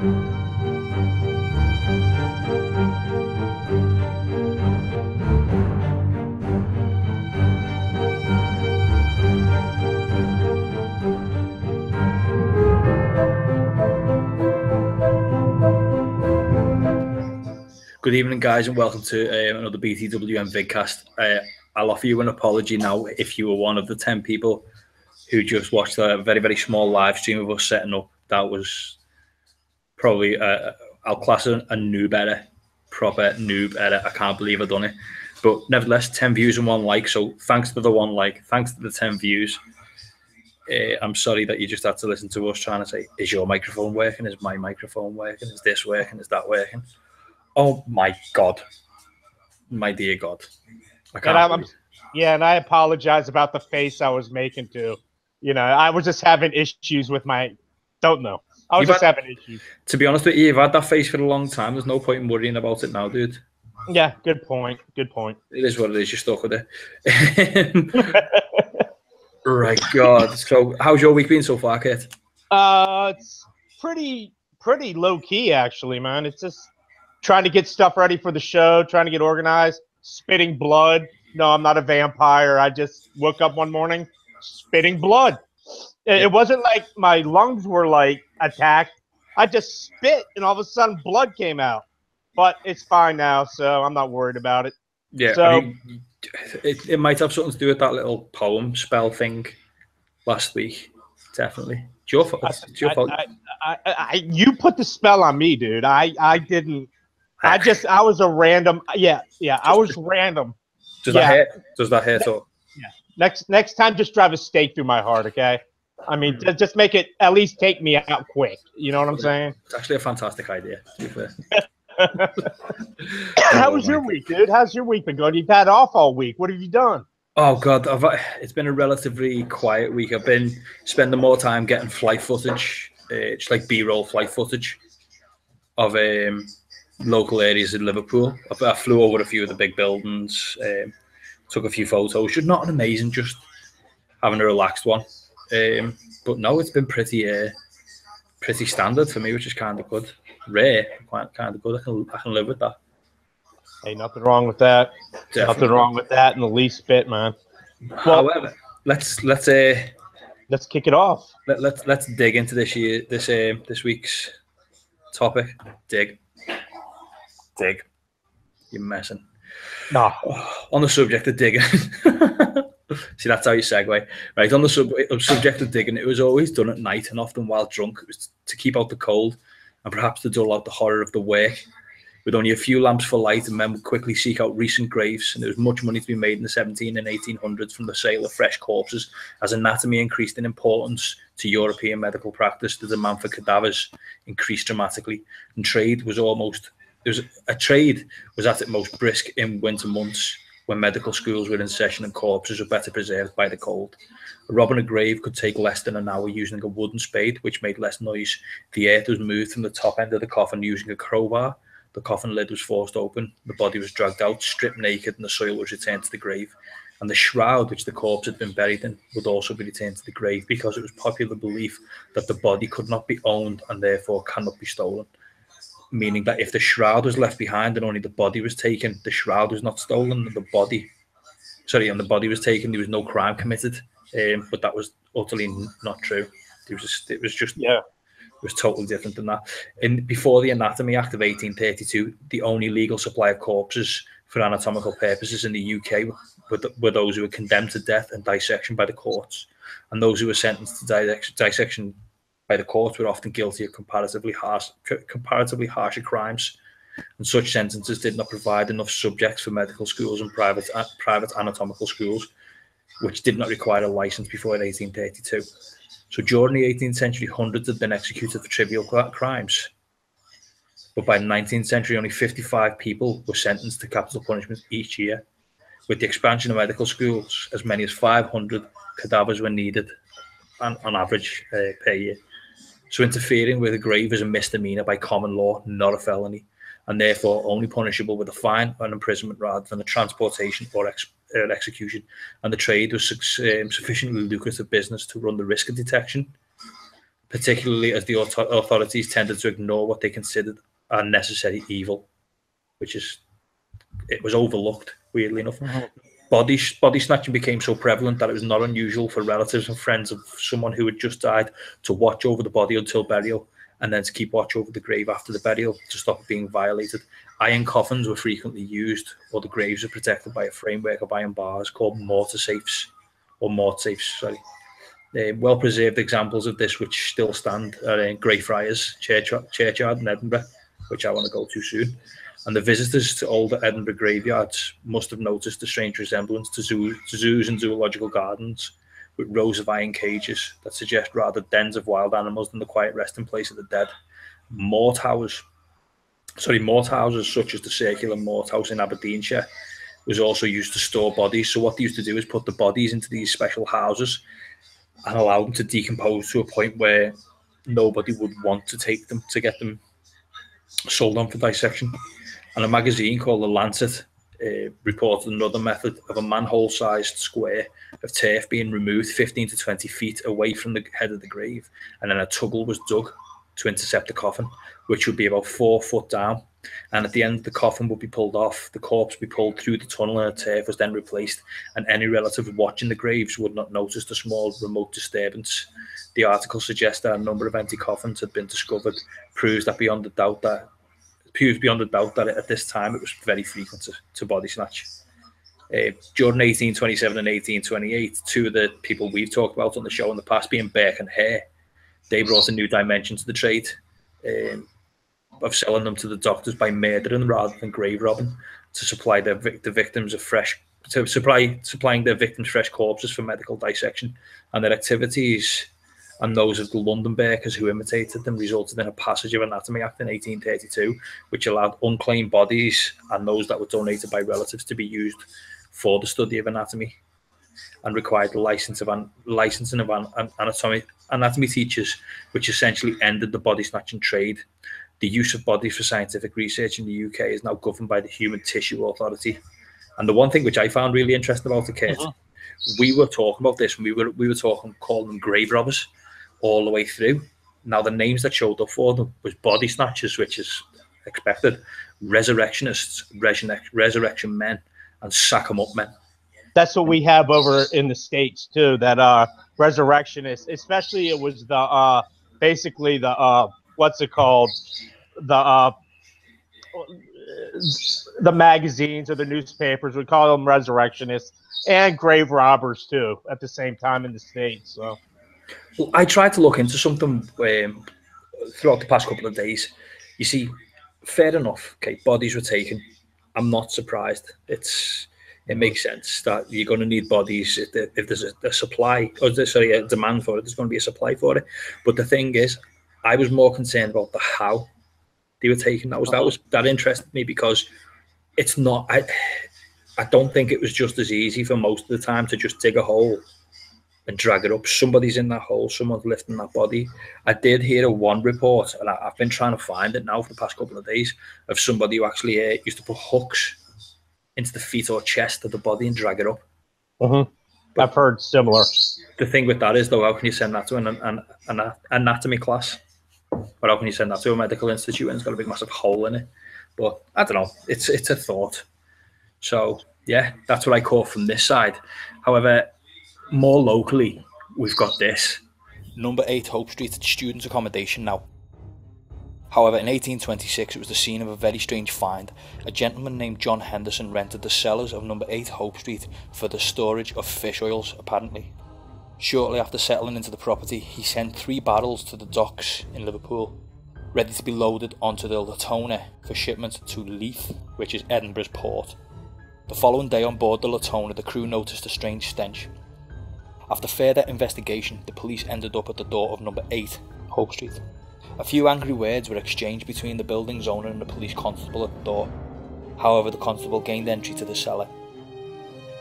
Good evening, guys, and welcome to another BTWN vidcast. I'll offer you an apology now if you were one of the 10 people who just watched a very, very small live stream of us setting up. That was probably, I'll class it a noob edit, proper noob edit. I can't believe I've done it. But nevertheless, 10 views and 1 like. So thanks to the 1 like, thanks to the 10 views. I'm sorry that you just had to listen to us trying to say, is your microphone working? Is my microphone working? Is this working? Is that working? Oh my God, my dear God! And I apologize about the face I was making too. You know, I was just having issues with my. Don't know. I was having issues. To be honest with you, you've had that face for a long time. There's no point in worrying about it now, dude. Yeah, good point. Good point. It is what it is. You're stuck with it. Right, God. So, how's your week been so far, Kit? It's pretty low key actually, man. It's just trying to get stuff ready for the show, trying to get organized, spitting blood. No, I'm not a vampire. I just woke up one morning spitting blood. It wasn't like my lungs were like attacked. I just spit and all of a sudden blood came out. But it's fine now, so I'm not worried about it. Yeah, so, I mean, it might have something to do with that little poem spell thing last week. Definitely. It's your fault. It's your fault. You put the spell on me, dude. I didn't. I was a random. Yeah. I was random. Does that hurt? Yeah. Next time, just drive a stake through my heart, okay? I mean, just make it at least take me out quick. You know what I'm saying? It's actually a fantastic idea, to be fair. How was your week, dude? How's your week been going? You've had off all week. What have you done? Oh God, it's been a relatively quiet week. I've been spending more time getting flight footage, just like B-roll flight footage of local areas in Liverpool. I flew over a few of the big buildings, took a few photos. Just not an amazing, just having a relaxed one. But no, it's been pretty standard for me, which is kind of good. Rare, kind of good. I can live with that. Hey, nothing wrong with that. Definitely. Nothing wrong with that in the least bit, man. Well, however, let's kick it off. Let's dig into this week's topic. Dig. You're messing. No. On the subject of digging. See, that's how you segue. Right, on the subject of digging, it was always done at night and often while drunk. It was to keep out the cold and perhaps to dull out the horror of the work. With only a few lamps for light, and men would quickly seek out recent graves, and there was much money to be made in the 1700s and 1800s from the sale of fresh corpses. As anatomy increased in importance to European medical practice, the demand for cadavers increased dramatically, and trade was at its most brisk in winter months when medical schools were in session and corpses were better preserved by the cold. Robbing a grave could take less than an hour using a wooden spade, which made less noise. The earth was moved from the top end of the coffin using a crowbar. The coffin lid was forced open, the body was dragged out, stripped naked, and the soil was returned to the grave. And the shroud which the corpse had been buried in would also be returned to the grave, because it was popular belief that the body could not be owned and therefore cannot be stolen. Meaning that if the shroud was left behind and only the body was taken, the shroud was not stolen, and the body was taken, there was no crime committed. But that was utterly not true. It was totally different than that. Before the Anatomy Act of 1832, the only legal supply of corpses for anatomical purposes in the UK were those who were condemned to death and dissection by the courts, and those who were sentenced to dissection by the courts were often guilty of comparatively harsher crimes, and such sentences did not provide enough subjects for medical schools and private anatomical schools, which did not require a license before 1832. So during the 18th century, hundreds had been executed for trivial crimes. But by the 19th century, only 55 people were sentenced to capital punishment each year. With the expansion of medical schools, as many as 500 cadavers were needed on average per year. So interfering with a grave is a misdemeanor by common law, not a felony, and therefore only punishable with a fine or an imprisonment rather than a transportation or execution. And the trade was sufficiently lucrative business to run the risk of detection, particularly as the authorities tended to ignore what they considered a necessary evil, it was overlooked, weirdly enough. Body snatching became so prevalent that it was not unusual for relatives and friends of someone who had just died to watch over the body until burial, and then to keep watch over the grave after the burial to stop it being violated. Iron coffins were frequently used, or the graves were protected by a framework of iron bars called mortar safes. Well-preserved examples of this, which still stand, are in Greyfriars Churchyard in Edinburgh, which I want to go to soon. And the visitors to older Edinburgh graveyards must have noticed the strange resemblance to zoos and zoological gardens, with rows of iron cages that suggest rather dens of wild animals than the quiet resting place of the dead. Mort houses such as the circular Mort House in Aberdeenshire was also used to store bodies. So what they used to do is put the bodies into these special houses and allow them to decompose to a point where nobody would want to take them to get them sold on for dissection. And a magazine called The Lancet reported another method of a manhole-sized square of turf being removed 15 to 20 feet away from the head of the grave, and then a tuggle was dug to intercept the coffin, which would be about 4 foot down. And at the end, the coffin would be pulled off, the corpse would be pulled through the tunnel, and the turf was then replaced, and any relative watching the graves would not notice the small remote disturbance. The article suggests that a number of empty coffins had been discovered, proves beyond a doubt that at this time it was very frequent to body snatch. During 1827 and 1828, two of the people we've talked about on the show in the past, being Burke and Hare, they brought a new dimension to the trade of selling them to the doctors by murdering rather than grave robbing, to supply the victims of supplying their victims fresh corpses for medical dissection. And their activities and those of the London Burkers who imitated them resulted in a passage of Anatomy Act in 1832, which allowed unclaimed bodies and those that were donated by relatives to be used for the study of anatomy, and required the licensing of anatomy teachers, which essentially ended the body snatching trade. The use of bodies for scientific research in the UK is now governed by the Human Tissue Authority. And the one thing which I found really interesting about it, Kurt, we were talking about this, and we were calling them grave robbers all the way through. Now, the names that showed up for them was body snatchers, which is expected, resurrectionists, resurrection men, and sack 'em up men. That's what we have over in the States too, that resurrectionists, especially it was the basically the what's it called, the magazines or the newspapers would call them resurrectionists, and grave robbers too at the same time in the States. So well, I tried to look into something throughout the past couple of days. You see, fair enough, okay, bodies were taken. I'm not surprised. It makes sense that you're going to need bodies if there's a supply, or a demand for it. There's going to be a supply for it. But the thing is, I was more concerned about the how they were taken. That interested me, because it's not. I don't think it was just as easy for most of the time to just dig a hole and drag it up. Somebody's in that hole. Someone's lifting that body. I did hear one report, and I've been trying to find it now for the past couple of days, of somebody who actually used to put hooks into the feet or chest of the body and drag it up. I've heard similar. The thing with that is, though, how can you send that to an anatomy class? Or how can you send that to a medical institute and it's got a big massive hole in it? But I don't know. It's a thought. So yeah, that's what I caught from this side. However, more locally, we've got this. Number 8 Hope Street, students' accommodation now. However, in 1826, it was the scene of a very strange find. A gentleman named John Henderson rented the cellars of number 8 Hope Street for the storage of fish oils, apparently. Shortly after settling into the property, he sent 3 barrels to the docks in Liverpool, ready to be loaded onto the Latona for shipment to Leith, which is Edinburgh's port. The following day on board the Latona, the crew noticed a strange stench. After further investigation, the police ended up at the door of number 8 Hope Street. A few angry words were exchanged between the building's owner and the police constable at the door. However, the constable gained entry to the cellar.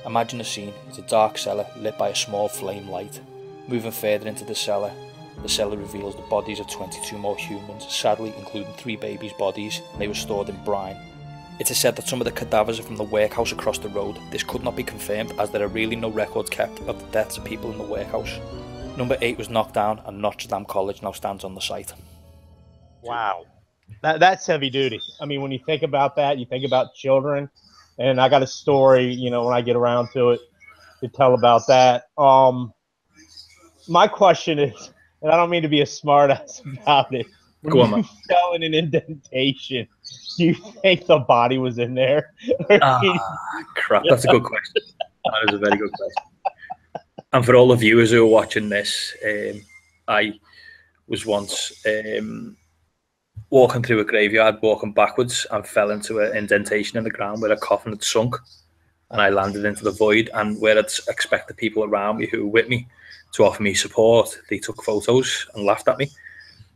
Imagine the scene. It's a dark cellar lit by a small flame light. Moving further into the cellar reveals the bodies of 22 more humans, sadly including 3 babies' bodies, and they were stored in brine. It is said that some of the cadavers are from the workhouse across the road. This could not be confirmed, as there are really no records kept of the deaths of people in the workhouse. Number 8 was knocked down, and Notre Dame College now stands on the site. Wow. That's heavy duty. I mean, when you think about that, you think about children. And I got a story, you know, when I get around to it, to tell about that. My question is, and I don't mean to be a smartass about it, when you fell in an indentation, do you think the body was in there? Crap, that's a good question. That is a very good question. And for all the viewers who are watching this, I was once walking through a graveyard, walking backwards, and fell into an indentation in the ground where a coffin had sunk, and I landed into the void. And where I'd expect the people around me who were with me to offer me support, they took photos and laughed at me.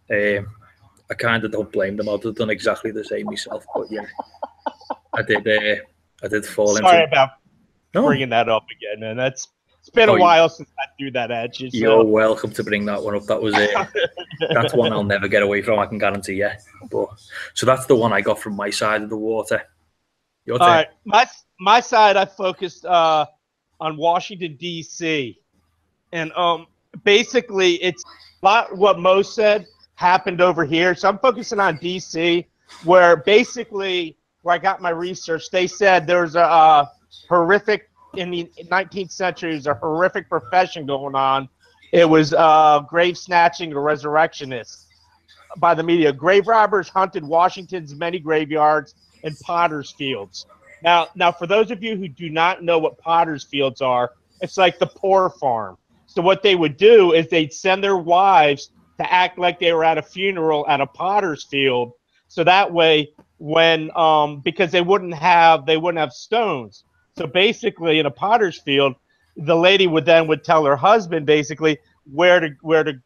I kind of don't blame them. I'd have done exactly the same myself. But yeah, I did fall into. Sorry about bringing that up again, man. It's been a while since I threw that at you. So. You're welcome to bring that one up. That was it. That's one I'll never get away from, I can guarantee you. But so that's the one I got from my side of the water. Your turn. All right, my side, I focused on Washington D.C. and basically it's a lot what Mo said happened over here. So I'm focusing on D.C., where basically where I got my research. They said there's a horrific. In the 19th century, there's a horrific profession going on. It was grave snatching or resurrectionists by the media. Grave robbers hunted Washington's many graveyards and potter's fields. Now, for those of you who do not know what potter's fields are, it's like the poor farm. So what they would do is they'd send their wives to act like they were at a funeral at a potter's field. So that way, when because they wouldn't have stones. So basically, in a potter's field, the lady would tell her husband basically where to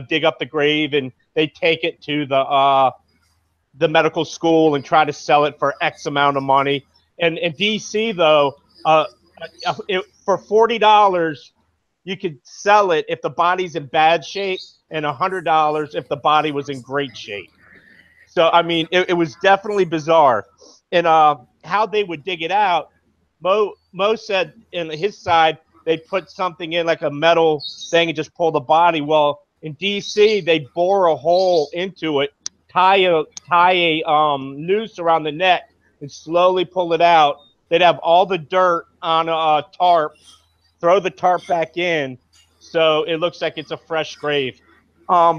dig up the grave, and they take it to the medical school and try to sell it for X amount of money. And in DC though, for $40 you could sell it if the body's in bad shape, and $100 if the body was in great shape. So I mean, it was definitely bizarre. And how they would dig it out. Mo said in his side they put something in like a metal thing and just pull the body. Well, in DC they bore a hole into it, tie a noose around the neck, and slowly pull it out. They'd have all the dirt on a tarp, throw the tarp back in, so it looks like it's a fresh grave.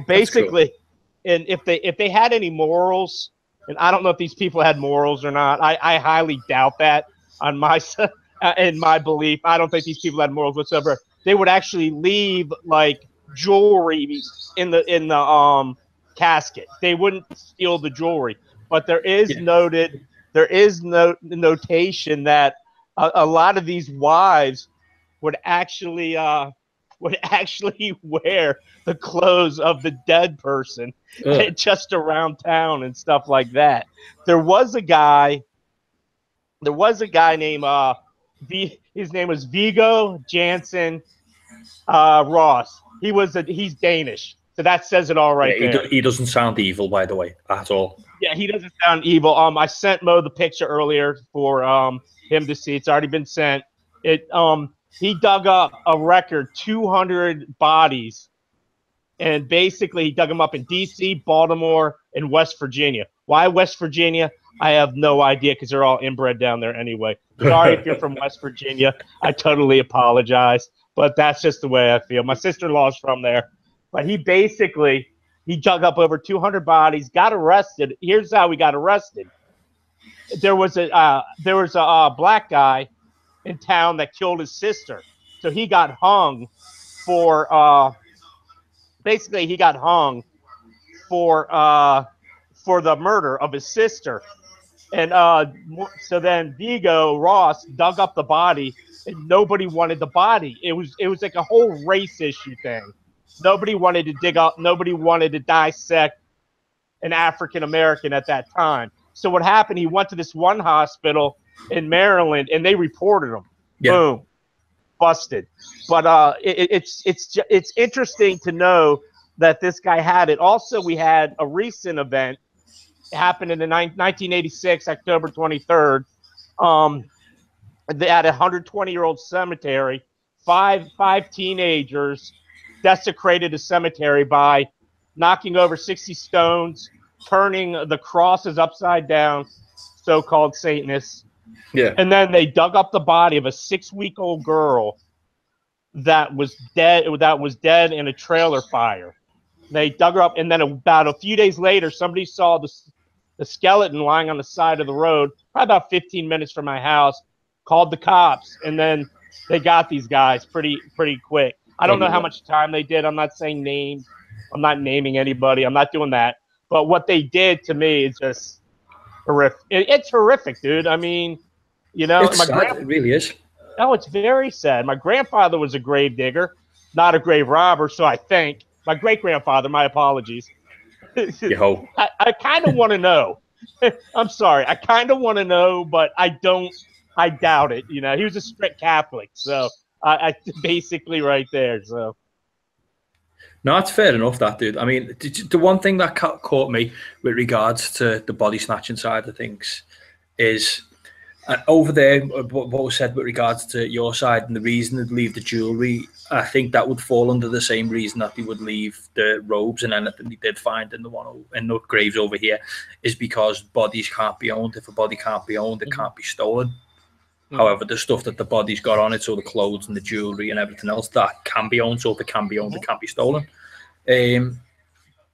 Basically, cool. And if they had any morals, and I don't know if these people had morals or not. I highly doubt that. On my in my belief, I don't think these people had morals whatsoever. They would actually leave like jewelry in the casket. They wouldn't steal the jewelry, but there is notation that a lot of these wives would actually wear the clothes of the dead person just around town and stuff like that. There was a guy named his name was Viggo Jansen Ross. He's Danish, so that says it all right there. He doesn't sound evil, by the way, at all. Yeah, he doesn't sound evil. I sent Mo the picture earlier for him to see. It's already been sent. He dug up a record 200 bodies, and basically he dug them up in D.C., Baltimore, and West Virginia. Why West Virginia? I have no idea, because they're all inbred down there anyway. Sorry if you're from West Virginia. I totally apologize, but that's just the way I feel. My sister-in-law's from there. But he dug up over 200 bodies, got arrested. Here's how he got arrested. There was a black guy in town that killed his sister. So he got hung for for the murder of his sister. And so then Viggo Ross dug up the body, and nobody wanted the body. It was like a whole race issue thing. Nobody wanted to dig up. Nobody wanted to dissect an African American at that time. So what happened? He went to this one hospital in Maryland, and they reported him. Yeah. Boom, busted. But it's interesting to know that this guy had it. Also, we had a recent event. It happened in the 1986, October 23rd. They had a 120-year-old cemetery. Five teenagers desecrated a cemetery by knocking over 60 stones, turning the crosses upside down, so-called Satanists. Yeah. And then they dug up the body of a 6-week-old girl that was dead in a trailer fire. They dug her up, and then about a few days later, somebody saw the skeleton lying on the side of the road, probably about 15 minutes from my house, called the cops, and then they got these guys pretty quick. I don't know how much time they did. I'm not saying names. I'm not naming anybody. I'm not doing that. But what they did to me is just horrific. It's horrific, dude. I mean, you know, It's sad. It really is. Oh, it's very sad. My grandfather was a grave digger, not a grave robber, so I think. My great-grandfather, my apologies. Yo. I kind of want to know. I'm sorry. I kind of want to know, but I don't. I doubt it. You know, he was a strict Catholic, so I basically right there. So. No, it's fair enough, that, dude. I mean, the one thing that caught me with regards to the body snatching side of things is over there, what was said with regards to your side and the reason they'd leave the jewellery, I think that would fall under the same reason that they would leave the robes and anything they did find in the graves over here, is because bodies can't be owned. If a body can't be owned, it can't be stolen. However, the stuff that the body's got on it, so the clothes and the jewellery and everything else, that can be owned. So if it can be owned, it can't be stolen. It's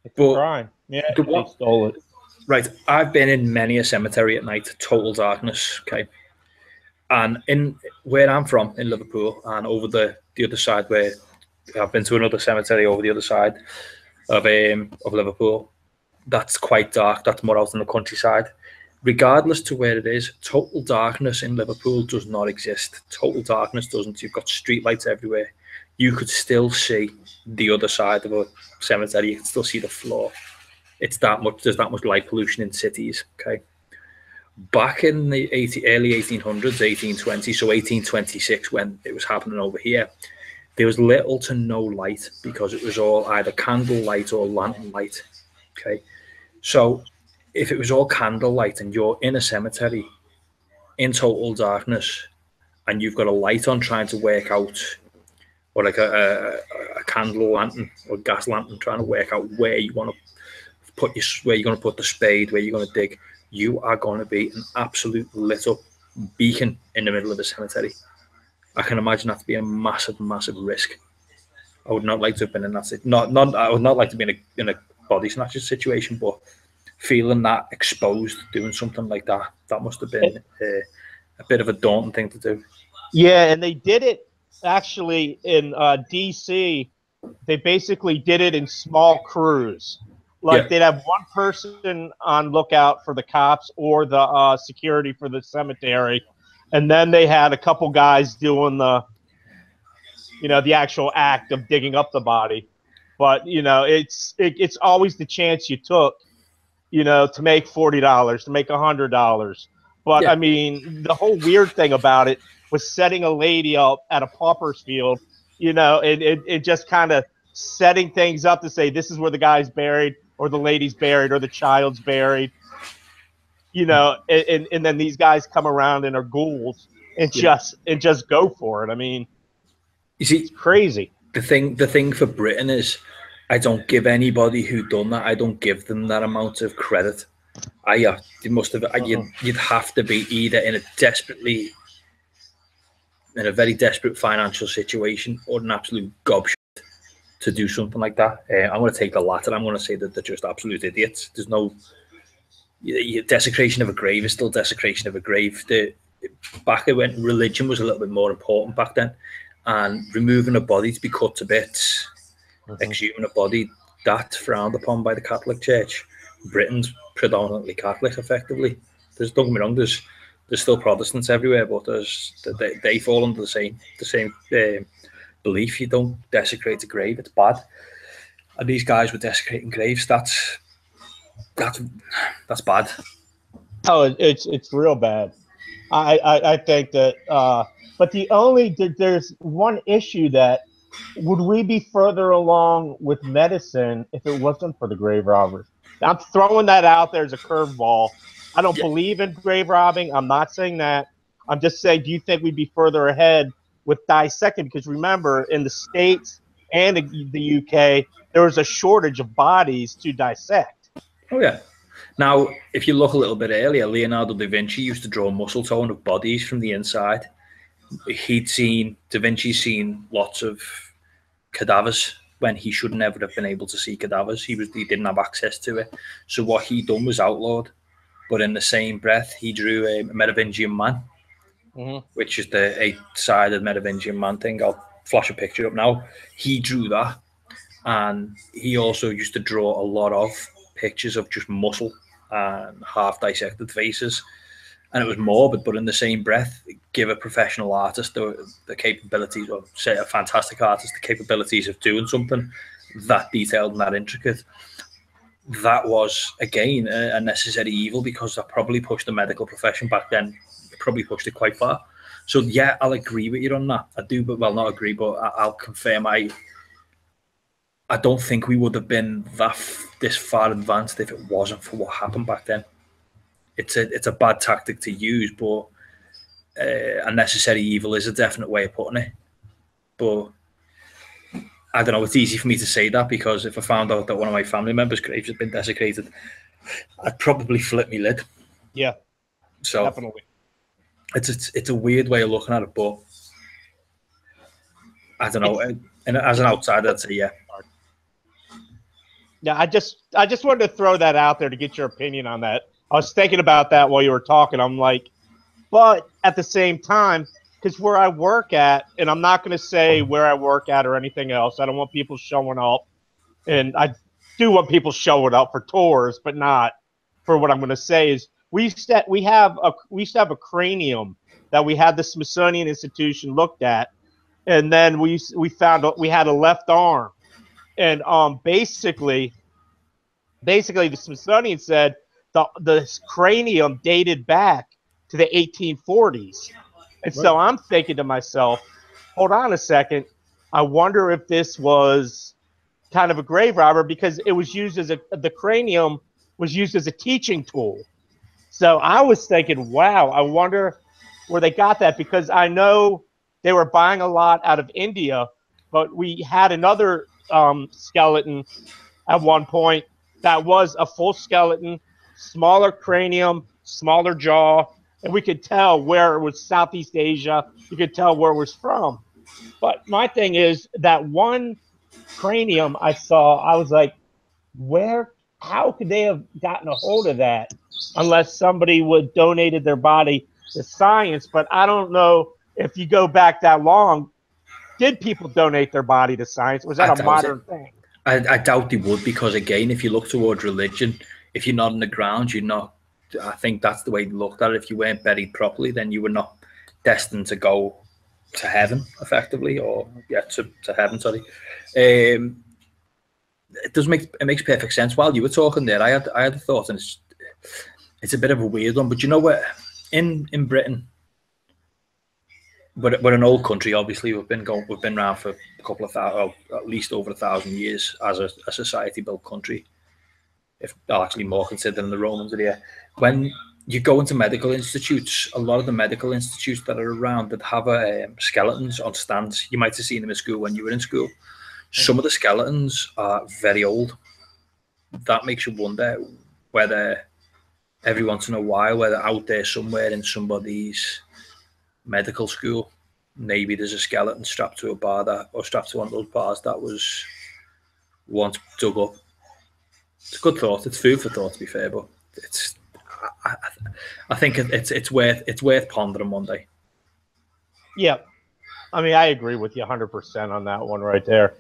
a crime. Yeah, they stole it. Right, I've been in many a cemetery at night, total darkness, okay? And in where I'm from, in Liverpool, and over the other side, where I've been to another cemetery over the other side of Liverpool, that's quite dark, that's more out in the countryside. Regardless to where it is, total darkness in Liverpool does not exist. Total darkness doesn't. You've got street lights everywhere. You could still see the other side of a cemetery. You can still see the floor. It's that much. There's that much light pollution in cities. Okay. Back in the early 1800s, 1820, so 1826, when it was happening over here, there was little to no light because it was all either candle light or lantern light. Okay. So if it was all candlelight and you're in a cemetery in total darkness and you've got a light on trying to work out, or like a candle lantern or gas lantern trying to work out where you want to where you're going to put the spade, where you're going to dig, you are going to be an absolute lit up beacon in the middle of the cemetery. I can imagine that to be a massive, massive risk. I would not like to have been in that. I would not like to be in a body snatcher situation, but feeling that exposed, doing something like that, that must have been a bit of a daunting thing to do. Yeah, and they did it actually in D.C. They basically did it in small crews. Like they'd have one person on lookout for the cops or the security for the cemetery, and then they had a couple guys doing the actual act of digging up the body. But it's always the chance you took. To make $40, to make $100. But I mean, the whole weird thing about it was setting a lady up at a pauper's field, it just kind of setting things up to say, this is where the guy's buried, or the lady's buried, or the child's buried, and then these guys come around and are ghouls and just go for it. I mean, you see, it's crazy. The thing for Britain is, I don't give anybody who done that, I don't give them that amount of credit. You must have. You'd have to be either in a very desperate financial situation or an absolute gobshite to do something like that. I'm going to take the latter. I'm going to say that they're just absolute idiots. There's no desecration of a grave is still desecration of a grave. Back when religion was a little bit more important back then, and removing a body to be cut to bits. Exhuming a body, that's frowned upon by the Catholic Church. Britain's predominantly Catholic, effectively. Don't get me wrong, there's still Protestants everywhere, but they fall under the same belief. You don't desecrate a grave; it's bad. And these guys were desecrating graves. That's bad. Oh, it's real bad. I think that. But there's one issue that. Would we be further along with medicine if it wasn't for the grave robbers? I'm throwing that out there as a curveball. I don't believe in grave robbing. I'm not saying that. I'm just saying, do you think we'd be further ahead with dissecting? Because remember, in the States and the UK, there was a shortage of bodies to dissect. Oh, yeah. Now, if you look a little bit earlier, Leonardo da Vinci used to draw muscle tone of bodies from the inside. Da Vinci's seen lots of cadavers when he should never have been able to see cadavers. He didn't have access to it. So what he done was outlawed. But in the same breath, he drew a Merovingian man, which is the 8-sided Merovingian man thing. I'll flash a picture up now. He drew that. And he also used to draw a lot of pictures of just muscle and half dissected faces, and it was morbid, but in the same breath give a professional artist the capabilities, or say a fantastic artist, the capabilities of doing something that detailed and that intricate. That was again a necessary evil, because that probably pushed the medical profession back then. It probably pushed it quite far. So yeah, I'll agree with you on that. I do, but well, not agree, but I'll confirm I don't think we would have been this far advanced if it wasn't for what happened back then. It's a bad tactic to use, but a necessary evil is a definite way of putting it. But I don't know, it's easy for me to say that, because if I found out that one of my family members' graves had been desecrated, I'd probably flip my lid. Yeah, so definitely. It's a weird way of looking at it, but I don't know. And as an outsider, I'd say yeah. Yeah, I just wanted to throw that out there to get your opinion on that. I was thinking about that while you were talking. I'm like, but at the same time, because where I work at, and I'm not going to say where I work at or anything else. I don't want people showing up, and I do want people showing up for tours, but not for what I'm going to say. Is we used to have a cranium that we had the Smithsonian Institution looked at, and then we found out we had a left arm. And basically, the Smithsonian said the cranium dated back to the 1840s. And so I'm thinking to myself, hold on a second. I wonder if this was kind of a grave robber, because it was used as the cranium was used as a teaching tool. So I was thinking, wow, I wonder where they got that, because I know they were buying a lot out of India, but we had another skeleton at one point that was a full skeleton, smaller cranium, smaller jaw, and we could tell where it was Southeast Asia. You could tell where it was from. But my thing is that one cranium I saw, I was like, how could they have gotten a hold of that unless somebody would donated their body to science? But I don't know if you go back that long. Did people donate their body to science? Was that a modern thing? I doubt they would, because again, if you look towards religion, if you're not in the ground, you're not. I think that's the way they looked at it. If you weren't buried properly, then you were not destined to go to heaven, effectively, or to heaven. Sorry, it makes perfect sense. While you were talking there, I had a thought, and it's a bit of a weird one, but you know what? In Britain. But we're an old country. Obviously, we've been around for a couple of thousand, at least over 1,000 years as a society-built country. If actually more, considering the Romans are here. When you go into medical institutes, a lot of the medical institutes that are around that have skeletons on stands. You might have seen them in school when you were in school. Some of the skeletons are very old. That makes you wonder whether every once in a while, whether out there somewhere in somebody's medical school, maybe there's a skeleton strapped to a bar or strapped to one of those bars that was once dug up. It's a good thought. It's food for thought, to be fair, but I think it's worth pondering one day. Yeah, I mean, I agree with you 100% on that one right there.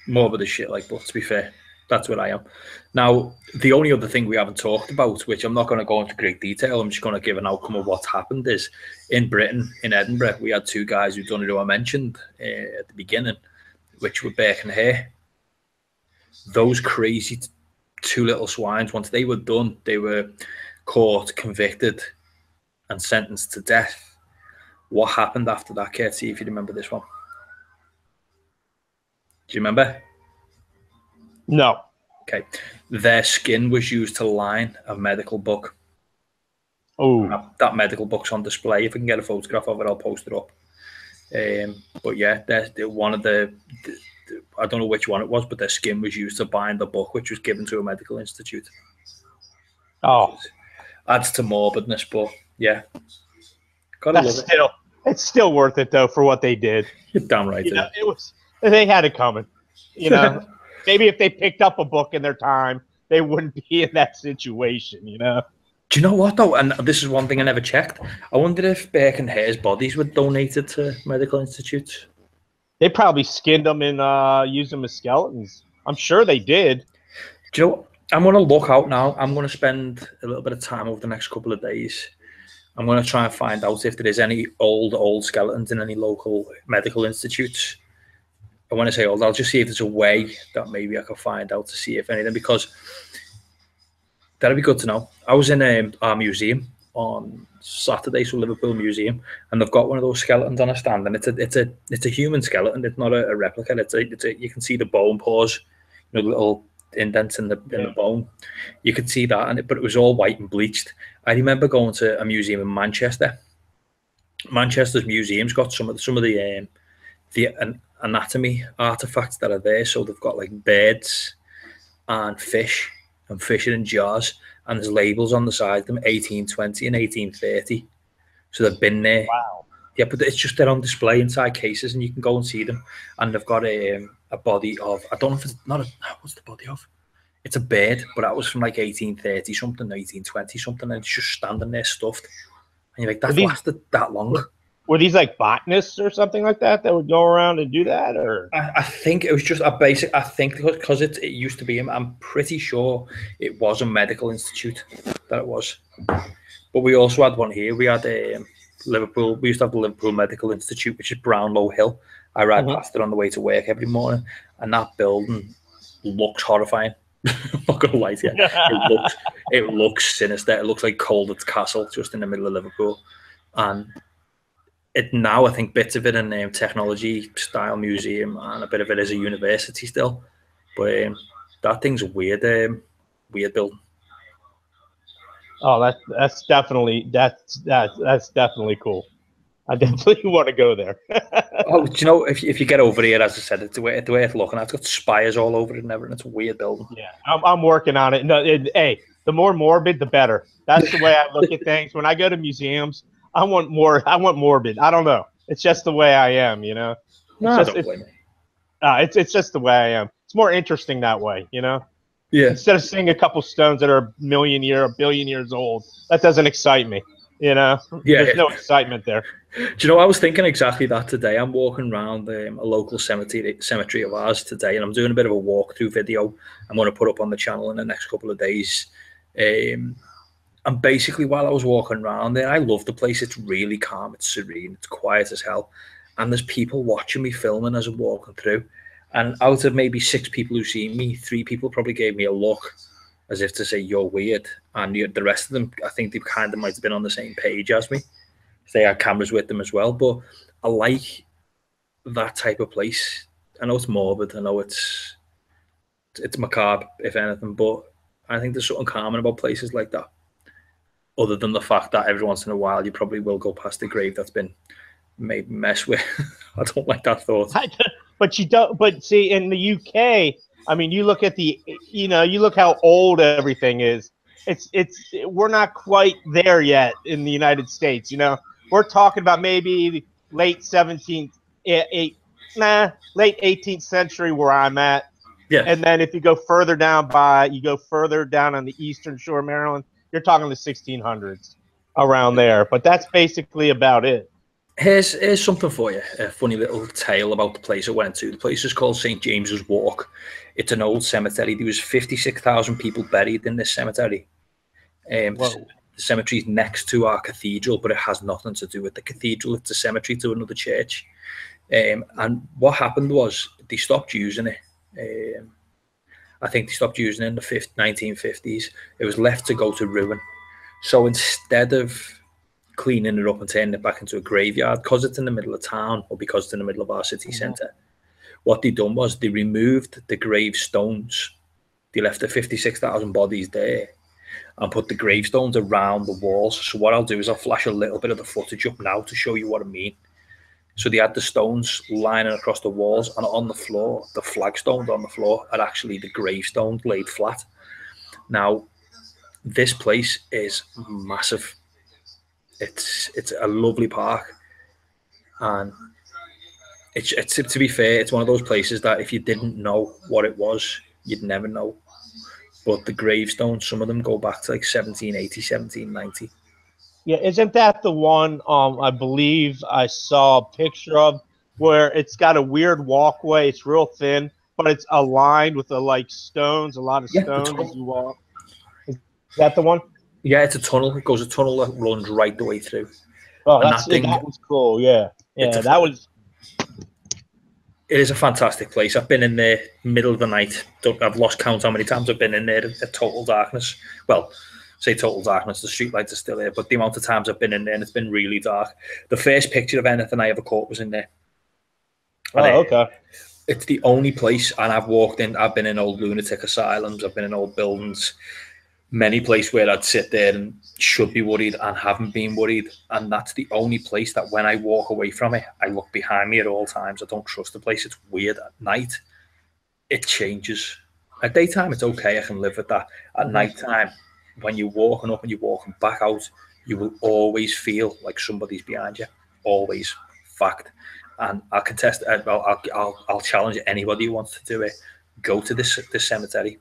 Morbid as shit, but to be fair, that's what I am. Now, the only other thing we haven't talked about, which I'm not going to go into great detail, I'm just going to give an outcome of what's happened, is in Britain, in Edinburgh, we had two guys who'd done it, who I mentioned at the beginning, which were Burke and Hare. Those crazy two little swines, once they were done, they were caught, convicted, and sentenced to death. What happened after that, Kurt? See if you remember this one. Do you remember? No. Okay. Their skin was used to line a medical book. Oh. That medical book's on display. If I can get a photograph of it, I'll post it up. But yeah, one of the I don't know which one it was, but their skin was used to bind the book, which was given to a medical institute. Oh, Adds to morbidness, but yeah, gotta that's love still it's still worth it though for what they did. it. You're damn right. You know, it was they had it coming. You know, maybe if they picked up a book in their time, they wouldn't be in that situation. You know. Do you know what though? And this is one thing I never checked. I wondered if Burke and Hare's bodies were donated to medical institutes. They probably skinned them and used them as skeletons. I'm sure they did. Do you know what? I'm going to look out now. I'm going to spend a little bit of time over the next couple of days. I'm going to try and find out if there is any old skeletons in any local medical institutes. And when I say old, I'll just see if there's a way that maybe I can find out to see if anything, because that'd be good to know. I was in our museum on Saturday, so Liverpool Museum, and they've got one of those skeletons on a stand, and it's a human skeleton. It's not a replica. You can see the bone pores, you know, little indents in the bone. You could see that, but it was all white and bleached. I remember going to a museum in Manchester. Manchester's museum's got some of the anatomy artifacts that are there. So they've got like birds and fish and fishing in jars, and there's labels on the side of them, 1820 and 1830. So they've been there. Wow. Yeah, but it's just they're on display inside cases, and you can go and see them. And they've got a body of, I don't know if it's not what's the body of? It's a bird, but that was from like 1830 something, 1820 something, and it's just standing there stuffed. And you're like, that lasted that long. Were these like botanists or something like that would go around and do that, or? I think it was just a basic. I think because it used to be. I'm pretty sure it was a medical institute that it was. But we also had one here. We had Liverpool. We used to have the Liverpool Medical Institute, which is Brownlow Hill. I ride past it on the way to work every morning, and that building looks horrifying. I'm not gonna lie to you. It looks sinister. It looks like Calder's Castle, just in the middle of Liverpool, and it now, I think bits of it in technology style museum, and a bit of it is a university still. But that thing's a weird building. Oh, that's definitely cool. I definitely want to go there. Oh, do you know, if you get over here, as I said, it's worth looking at. It's got spires all over it and everything. It's a weird building. Yeah, I'm working on it. No, hey, the more morbid, the better. That's the way I look at things. When I go to museums, I want morbid. I don't know. It's just the way I am, you know. It's just the way I am. It's more interesting that way, you know. Yeah. Instead of seeing a couple stones that are a billion years old, that doesn't excite me, you know. Yeah. There's no excitement there. Do you know, I was thinking exactly that today. I'm walking around a local cemetery of ours today, and I'm doing a bit of a walkthrough video I'm going to put up on the channel in the next couple of days. And basically, while I was walking around there, I love the place. It's really calm, it's serene, it's quiet as hell. And there's people watching me filming as I'm walking through. And out of maybe 6 people who see me, 3 people probably gave me a look as if to say, you're weird. And the rest of them, I think they kind of might have been on the same page as me. They had cameras with them as well. But I like that type of place. I know it's morbid. I know it's macabre, if anything. But I think there's something calming about places like that. Other than the fact that every once in a while you probably will go past a grave that's been maybe messed with. I don't like that thought. But you don't. But see, in the UK, I mean, you look at you look how old everything is. We're not quite there yet in the United States. You know, we're talking about maybe late 18th century where I'm at. Yeah. And then if you go further down on the eastern shore of Maryland, you're talking the 1600s around there. But that's basically about it. Here's something for you, a funny little tale about the place I went to. The place is called St. James's Walk. It's an old cemetery. There was 56,000 people buried in this cemetery. The cemetery is next to our cathedral, but it has nothing to do with the cathedral. It's a cemetery to another church. And what happened was they stopped using it. I think they stopped using it in the 1950s. It was left to go to ruin. So instead of cleaning it up and turning it back into a graveyard, because it's in the middle of town, or because it's in the middle of our city centre, what they done was they removed the gravestones. They left the 56,000 bodies there and put the gravestones around the walls. So what I'll do is I'll flash a little bit of the footage up now to show you what I mean. So they had the stones lining across the walls, and on the floor, the flagstones on the floor are actually the gravestones laid flat. Now, this place is massive. It's a lovely park, and it's to be fair, it's one of those places that if you didn't know what it was, you'd never know. But the gravestones, some of them go back to like 1780, 1790. Yeah, isn't that the one I believe I saw a picture of where it's got a weird walkway, it's real thin, but it's aligned with the like stones, a lot of stones as you walk. Is that the one? Yeah, it's a tunnel. It goes a tunnel that runs right the way through. Oh, that was cool. Yeah. Yeah, that was. It is a fantastic place. I've been in there middle of the night. I've lost count how many times I've been in there at total darkness. Well, say total darkness, the street lights are still there, but the amount of times I've been in there and it's been really dark. The first picture of anything I ever caught was in there. And okay. It's the only place, and I've been in old lunatic asylums, I've been in old buildings, many places where I'd sit there and should be worried and haven't been worried. And that's the only place that when I walk away from it, I look behind me at all times. I don't trust the place. It's weird. At night, it changes. At daytime, it's okay. I can live with that. At nighttime, when you're walking up and you're walking back out, you will always feel like somebody's behind you. Always. Fact. And I'll contest. I'll challenge anybody who wants to do it. Go to this cemetery.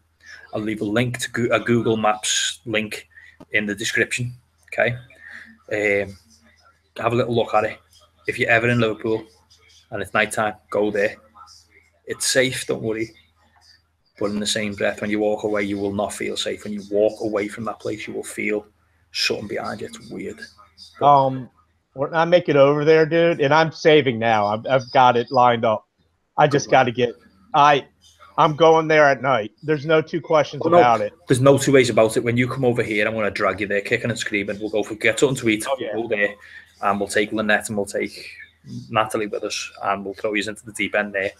I'll leave a link to a Google Maps link in the description. Okay, have a little look at it. If you're ever in Liverpool and it's nighttime, go there. It's safe, don't worry. But in the same breath, when you walk away, you will not feel safe. When you walk away from that place, you will feel something behind you. It's weird. When I make it over there, dude, and I'm saving now. I've got it lined up. I just got to get. I'm going there at night. There's no two questions about it. There's no two ways about it. When you come over here, I'm going to drag you there, kicking and screaming. We'll go for get something to eat. We'll go there, and we'll take Lynette and we'll take Natalie with us, and we'll throw you into the deep end there.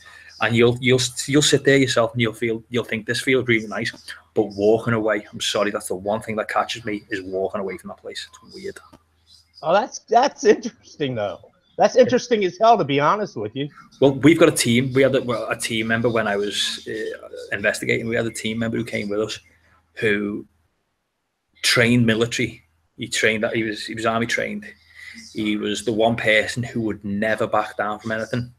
And you'll sit there yourself, and you'll think this feels really nice. But walking away, I'm sorry, that's the one thing that catches me is walking away from that place. It's weird. Oh, that's interesting though. That's interesting as hell, to be honest with you. Well, we've got a team. We had a team member when I was investigating. We had a team member who came with us, who trained military. He trained that he was army trained. He was the one person who would never back down from anything.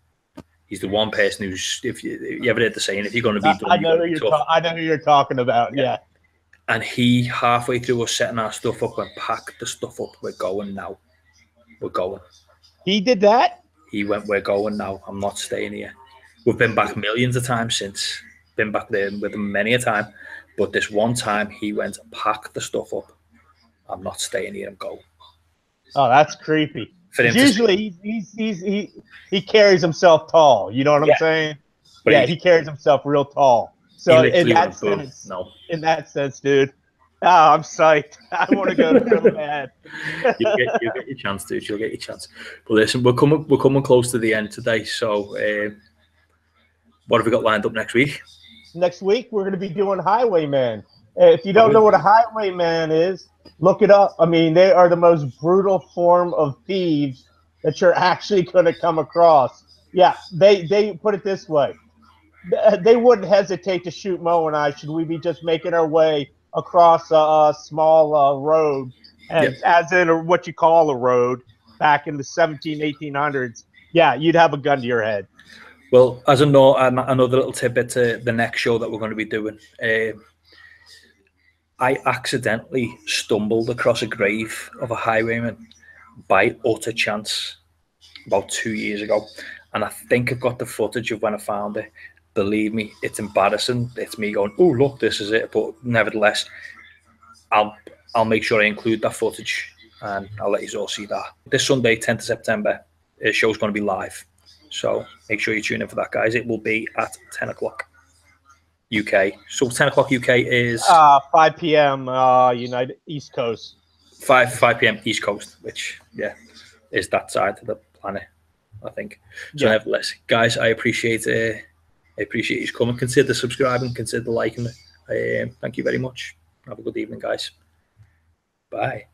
He's the one person who's, if you ever heard the saying, if you're going to be done, I know who you're talking about. Yeah. And he, halfway through us setting our stuff up, went, pack the stuff up. We're going now. We're going. He did that? He went, we're going now. I'm not staying here. We've been back millions of times since. Been back there with him many a time. But this one time, he went, pack the stuff up. I'm not staying here. I'm going. Oh, that's creepy. Usually, he carries himself tall. You know what I'm saying? But he carries himself real tall. So in that sense, dude, I'm psyched. I want to go real bad. You'll get your chance, dude. You'll get your chance. But listen, we're coming close to the end today. So what have we got lined up next week? Next week, we're going to be doing Highwayman. If you don't know what a Highwayman is, look it up. I mean, they are the most brutal form of thieves that you're actually going to come across. Yeah, they put it this way. They wouldn't hesitate to shoot Mo and I should we be just making our way across a small road, as in what you call a road, back in the 1800s. Yeah, you'd have a gun to your head. Well, as another little tidbit to the next show that we're going to be doing, I accidentally stumbled across a grave of a highwayman by utter chance about 2 years ago. And I think I've got the footage of when I found it. Believe me, it's embarrassing. It's me going, oh, look, this is it. But nevertheless, I'll make sure I include that footage and I'll let you all see that. This Sunday, 10th of September, the show's going to be live. So make sure you tune in for that, guys. It will be at 10 o'clock UK. So 10 o'clock UK is 5 p.m. United East Coast. 5 p.m. East Coast, which is that side of the planet, I think. So nevertheless, guys, I appreciate you coming. Consider subscribing, consider liking it. Thank you very much. Have a good evening, guys. Bye.